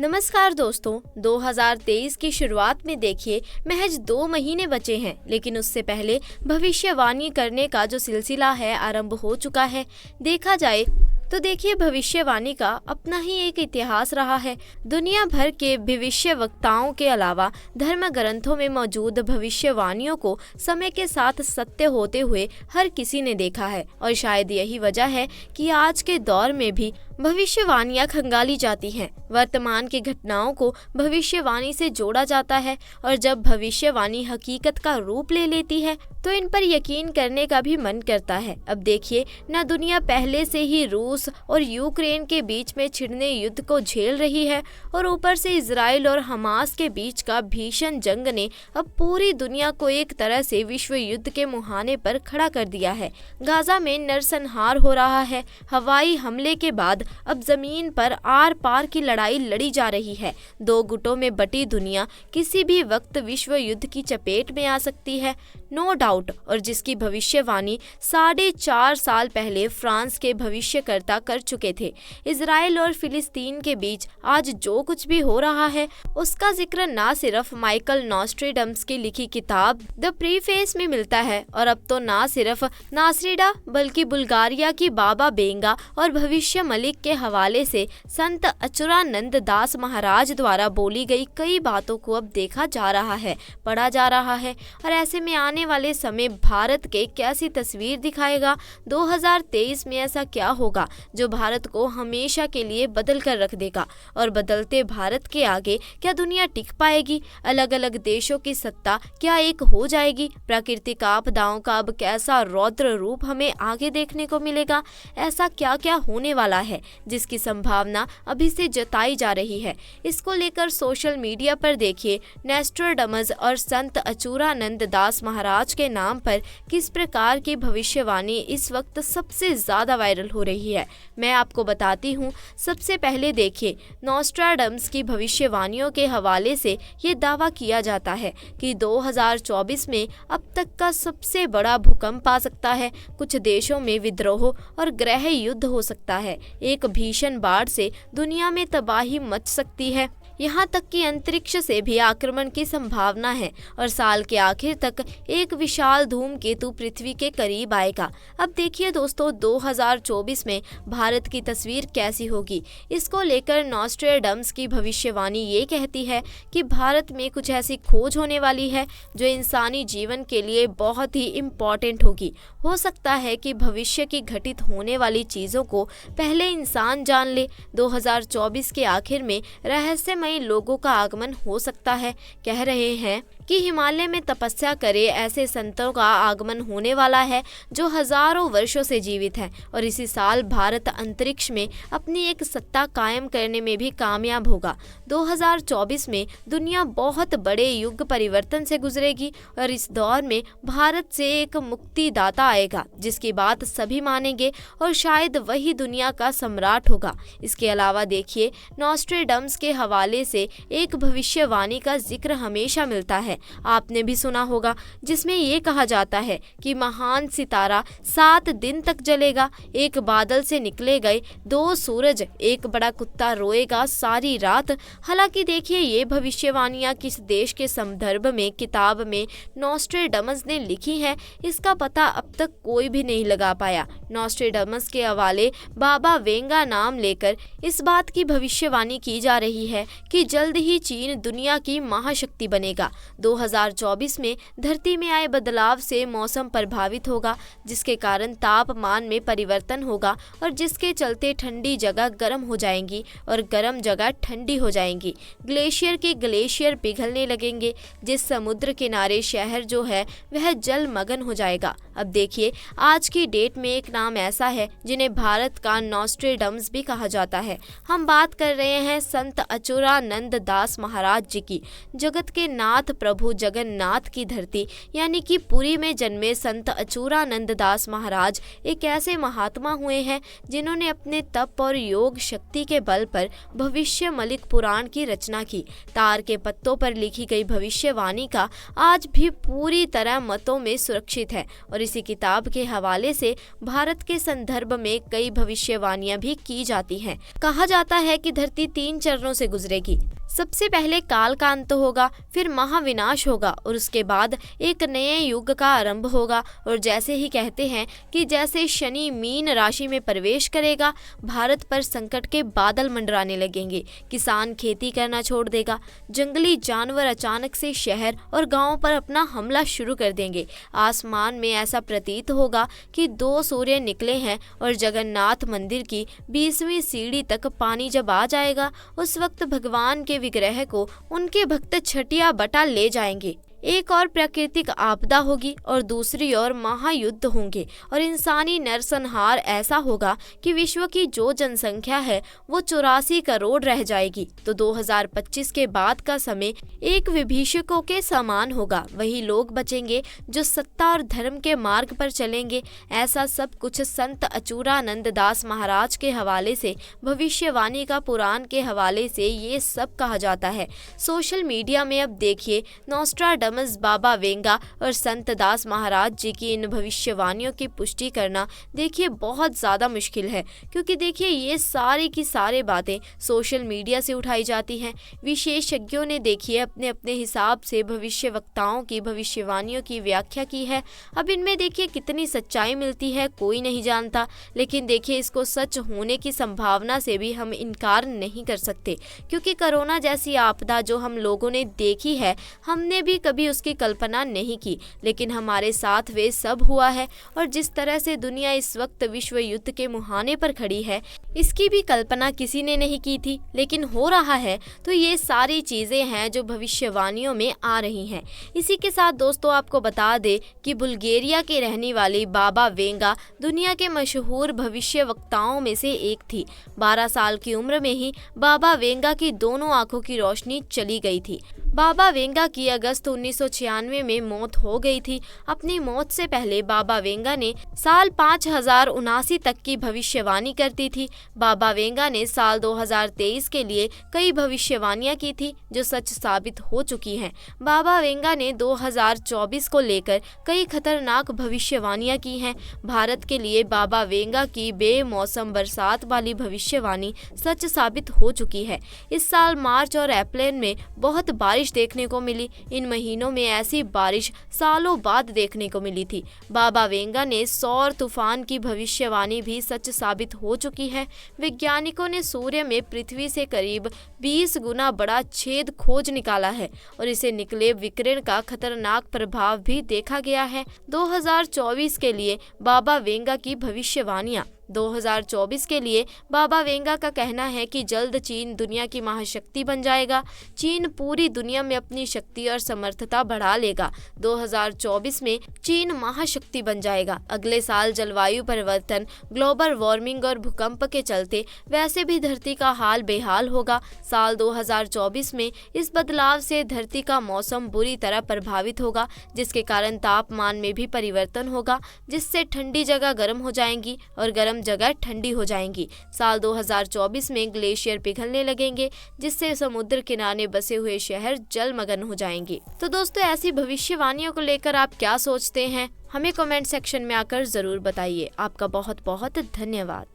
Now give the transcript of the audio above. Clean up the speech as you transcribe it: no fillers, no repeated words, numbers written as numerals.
नमस्कार दोस्तों, 2023 की शुरुआत में देखिए महज 2 महीने बचे हैं, लेकिन उससे पहले भविष्यवाणी करने का जो सिलसिला है आरंभ हो चुका है। देखा जाए तो देखिए भविष्यवाणी का अपना ही एक इतिहास रहा है। दुनिया भर के भविष्य वक्ताओं के अलावा धर्म ग्रंथों में मौजूद भविष्यवाणियों को समय के साथ सत्य होते हुए हर किसी ने देखा है, और शायद यही वजह है कि आज के दौर में भी भविष्यवाणियां खंगाली जाती हैं। वर्तमान की घटनाओं को भविष्यवाणी से जोड़ा जाता है, और जब भविष्यवाणी हकीकत का रूप ले लेती है तो इन पर यकीन करने का भी मन करता है। अब देखिए न दुनिया पहले से ही रूस और यूक्रेन के बीच में छिड़ने युद्ध को झेल रही है, और ऊपर से इजराइल और हमास के बीच का भीषण जंग ने अब पूरी दुनिया को एक तरह से विश्व युद्ध के मुहाने पर खड़ा कर दिया है। गाजा में नरसंहार हो रहा है। हवाई हमले के बाद अब जमीन पर आर पार की लड़ाई लड़ी जा रही है। 2 गुटों में बटी दुनिया किसी भी वक्त विश्व युद्ध की चपेट में आ सकती है, नो डाउट। और जिसकी भविष्यवाणी 4.5 साल पहले फ्रांस के भविष्यकर्ता कर चुके थे। इजराइल और फिलिस्तीन के बीच आज जो कुछ भी हो रहा है उसका जिक्र ना सिर्फ माइकल नॉस्ट्रेडम्स की लिखी किताब द प्रीफेस में मिलता है, और अब तो ना सिर्फ नासरीडा बल्कि बुल्गारिया की बाबा बेंगा और भविष्य मलिक के हवाले से संत अचुरानंद दास महाराज द्वारा बोली गई कई बातों को अब देखा जा रहा है, पढ़ा जा रहा है। और ऐसे में आने वाले समय भारत के कैसी तस्वीर दिखाएगा। 2023 में ऐसा क्या होगा जो भारत को हमेशा के लिए बदल कर रख देगा, और बदलते भारत के आगे क्या दुनिया टिक पाएगी? अलग अलग देशों की सत्ता क्या एक हो जाएगी? प्राकृतिक आपदाओं का अब कैसा रौद्र रूप हमें आगे देखने को मिलेगा? ऐसा क्या क्या होने वाला है जिसकी संभावना अभी से जताई जा रही है? इसको लेकर सोशल मीडिया पर देखिए नोस्ट्राडामस और संत अचूरानंद दास महाराज के नाम पर किस प्रकार की भविष्यवाणी इस वक्त सबसे ज्यादा वायरल हो रही है। मैं आपको बताती हूँ। सबसे पहले देखिए नोस्ट्राडामस की भविष्यवाणियों के हवाले से ये दावा किया जाता है कि 2024 में अब तक का सबसे बड़ा भूकंप आ सकता है। कुछ देशों में विद्रोह और गृह युद्ध हो सकता है। एक भीषण बाढ़ से दुनिया में तबाही मच सकती है। यहाँ तक कि अंतरिक्ष से भी आक्रमण की संभावना है, और साल के आखिर तक एक विशाल धूमकेतु पृथ्वी के करीब आएगा। अब देखिए दोस्तों 2024 में भारत की तस्वीर कैसी होगी। इसको लेकर नोस्ट्राडामस की भविष्यवाणी ये कहती है कि भारत में कुछ ऐसी खोज होने वाली है जो इंसानी जीवन के लिए बहुत ही इम्पोर्टेंट होगी। हो सकता है कि भविष्य की घटित होने वाली चीज़ों को पहले इंसान जान ले। 2024 के आखिर में रहस्यमय लोगों का आगमन हो सकता है। कह रहे हैं कि हिमालय में तपस्या करे ऐसे संतों का आगमन होने वाला है जो हजारों वर्षों से जीवित हैं, और इसी साल भारत अंतरिक्ष में अपनी एक सत्ता कायम करने में भी कामयाब होगा। 2024 में दुनिया बहुत बड़े युग परिवर्तन से गुजरेगी, और इस दौर में भारत से एक मुक्तिदाता आएगा जिसकी बात सभी मानेंगे, और शायद वही दुनिया का सम्राट होगा। इसके अलावा देखिए नोस्ट्राडामस के हवाले से एक भविष्यवाणी का जिक्र हमेशा मिलता है, आपने भी सुना होगा, जिसमें ये कहा जाता है कि महान सितारा 7 दिन तक जलेगा। एक बादल से निकले गए 2 सूरज, एक बड़ा कुत्ता रोएगा सारी रात। हालांकि देखिए ये भविष्यवाणियां किस देश के संदर्भ में किताब में नोस्ट्राडामस ने लिखी हैं, इसका पता अब तक कोई भी नहीं लगा पाया। नोस्ट्राडामस के हवाले बाबा वेंगा नाम लेकर इस बात की भविष्यवाणी की जा रही है कि जल्द ही चीन दुनिया की महाशक्ति बनेगा। 2024 में धरती में आए बदलाव से मौसम प्रभावित होगा, जिसके कारण तापमान में परिवर्तन होगा, और जिसके चलते ठंडी जगह गर्म हो जाएंगी और गर्म जगह ठंडी हो जाएंगी। ग्लेशियर के ग्लेशियर पिघलने लगेंगे। जिस समुद्र किनारे शहर जो है वह जलमग्न हो जाएगा। अब देखिए आज की डेट में एक नाम ऐसा है जिन्हें भारत का नोस्ट्राडामस भी कहा जाता है। हम बात कर रहे हैं संत अचूरानंद दास महाराज जी की। जगत के नाथ प्रभु प्रभु जगन्नाथ की धरती यानी कि पुरी में जन्मे संत अचूरानंद दास महाराज एक ऐसे महात्मा हुए हैं जिन्होंने अपने तप और योग शक्ति के बल पर भविष्य मलिक पुराण की रचना की। तार के पत्तों पर लिखी गई भविष्यवाणी का आज भी पूरी तरह मतों में सुरक्षित है और इसी किताब के हवाले से भारत के संदर्भ में कई भविष्यवाणियां भी की जाती हैं। कहा जाता है कि धरती 3 चरणों से गुजरेगी। सबसे पहले काल का अंत होगा, फिर महाविनाश होगा और उसके बाद एक नए युग का आरंभ होगा। और जैसे ही कहते हैं कि जैसे शनि मीन राशि में प्रवेश करेगा, भारत पर संकट के बादल मंडराने लगेंगे। किसान खेती करना छोड़ देगा, जंगली जानवर अचानक से शहर और गांवों पर अपना हमला शुरू कर देंगे। आसमान में ऐसा प्रतीत होगा कि 2 सूर्य निकले हैं और जगन्नाथ मंदिर की 20वीं सीढ़ी तक पानी जब आ जाएगा, उस वक्त भगवान के विग्रह को उनके भक्त छटिया बटा ले जाएंगे। एक और प्राकृतिक आपदा होगी और दूसरी ओर महायुद्ध होंगे और इंसानी नरसंहार ऐसा होगा कि विश्व की जो जनसंख्या है वो 84 करोड़ रह जाएगी। तो 2025 के बाद का समय एक विभीषकों के समान होगा। वही लोग बचेंगे जो सत्ता और धर्म के मार्ग पर चलेंगे। ऐसा सब कुछ संत अचूरानंद दास महाराज के हवाले से, भविष्यवाणी का पुराण के हवाले से ये सब कहा जाता है। सोशल मीडिया में अब देखिए नोस्ट्राडामस, बाबा वेंगा और संत दास महाराज जी की इन भविष्यवाणियों की पुष्टि करना देखिए बहुत ज़्यादा मुश्किल है, क्योंकि देखिए ये सारी की सारी बातें सोशल मीडिया से उठाई जाती हैं। विशेषज्ञों ने देखिए अपने अपने हिसाब से भविष्य वक्ताओं की भविष्यवाणियों की व्याख्या की है। अब इनमें देखिए कितनी सच्चाई मिलती है कोई नहीं जानता, लेकिन देखिए इसको सच होने की संभावना से भी हम इनकार नहीं कर सकते, क्योंकि कोरोना जैसी आपदा जो हम लोगों ने देखी है, हमने भी कभी उसकी कल्पना नहीं की, लेकिन हमारे साथ वे सब हुआ है। और जिस तरह से दुनिया इस वक्त विश्व युद्ध के मुहाने पर खड़ी है, इसकी भी कल्पना किसी ने नहीं की थी, लेकिन हो रहा है। तो ये सारी चीजें हैं जो भविष्यवाणियों में आ रही हैं। इसी के साथ दोस्तों आपको बता दें कि बुल्गारिया के रहने वाली बाबा वेंगा दुनिया के मशहूर भविष्य वक्ताओं में से एक थी। 12 साल की उम्र में ही बाबा वेंगा की दोनों आंखों की रोशनी चली गई थी। बाबा वेंगा की अगस्त 1996 में मौत हो गई थी। अपनी मौत से पहले बाबा वेंगा ने साल 5079 तक की भविष्यवाणी करती थी। बाबा वेंगा ने साल 2023 के लिए कई भविष्यवाणियां की थी जो सच साबित हो चुकी हैं। बाबा वेंगा ने 2024 को लेकर कई खतरनाक भविष्यवाणियां की हैं। भारत के लिए बाबा वेंगा की बेमौसम बरसात वाली भविष्यवाणी सच साबित हो चुकी है। इस साल मार्च और अप्रैल में बहुत बारिश देखने को मिली। इन महीनों में ऐसी बारिश सालों बाद देखने को मिली थी। बाबा वेंगा ने सौर तूफान की भविष्यवाणी भी सच साबित हो चुकी है। वैज्ञानिकों ने सूर्य में पृथ्वी से करीब 20 गुना बड़ा छेद खोज निकाला है और इसे निकले विकिरण का खतरनाक प्रभाव भी देखा गया है। 2024 के लिए बाबा वेंगा की भविष्यवाणियां। 2024 के लिए बाबा वेंगा का कहना है कि जल्द चीन दुनिया की महाशक्ति बन जाएगा। चीन पूरी दुनिया में अपनी शक्ति और समर्थता बढ़ा लेगा। 2024 में चीन महाशक्ति बन जाएगा। अगले साल जलवायु परिवर्तन, ग्लोबल वार्मिंग और भूकंप के चलते वैसे भी धरती का हाल बेहाल होगा। साल 2024 में इस बदलाव से धरती का मौसम बुरी तरह प्रभावित होगा, जिसके कारण तापमान में भी परिवर्तन होगा, जिससे ठंडी जगह गर्म हो जाएंगी और गर्म जगह ठंडी हो जाएंगी। साल 2024 में ग्लेशियर पिघलने लगेंगे, जिससे समुद्र किनारे बसे हुए शहर जलमग्न हो जाएंगे। तो दोस्तों ऐसी भविष्यवाणियों को लेकर आप क्या सोचते हैं, हमें कमेंट सेक्शन में आकर जरूर बताइए। आपका बहुत बहुत धन्यवाद।